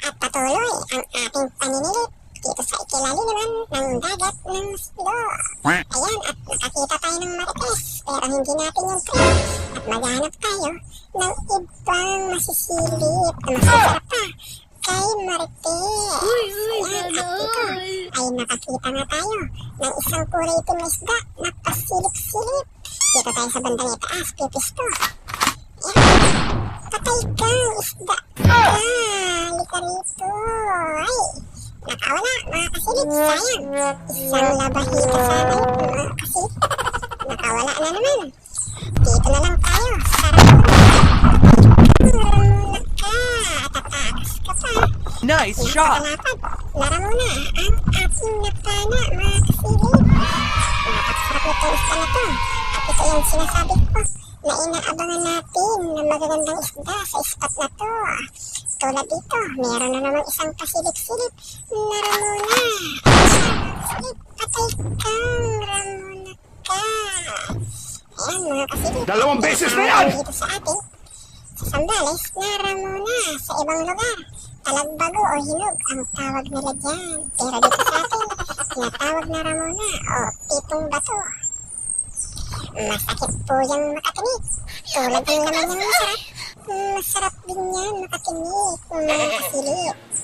At patuloy ang ating paninilip dito sa ikilaliman ng dagat ng Sido. Ayan, at nakakita tayo ng marites, pero hindi natin yung trip. At maghanap tayo ng ibang masisilip na masasarap pa kay marites. Ayan, at dito ay nakakita nga tayo ng isang kulay itim na isda na pasilip-silip. Dito tayo sa bandang itaas, pipisto. Ayan, patay kang isda. Halika rito. Ay, nakawala mga kasilip. Sayang, isang labahita sana yun mga kasilip. Nakawala na naman. Dito na lang tayo sa Ramona ka. Tatakas ka pa. Nice shot! Lara muna ang ating napana mga kasilip. Napakasarap nitong isda na to. At ito yung sinasabi ko na inaabangan natin na magagandang isda sa spot na to. Tulad dito, meron na naman isang pasilip-silip na Ramona. Silip, patay kang Ramona ka. Ayan mga kasilip. 2 beses na yan! Dito sa atin, sa Sambales na Ramona. Sa ibang lugar, talagbago o hinog ang tawag nila dyan. Pero dito sa atin, tinatawag na Ramona o pitong bato. Masakit po yung makatinik. Tulad ng laman yung masarap. Masarap din yan makatinik, mga kasilip.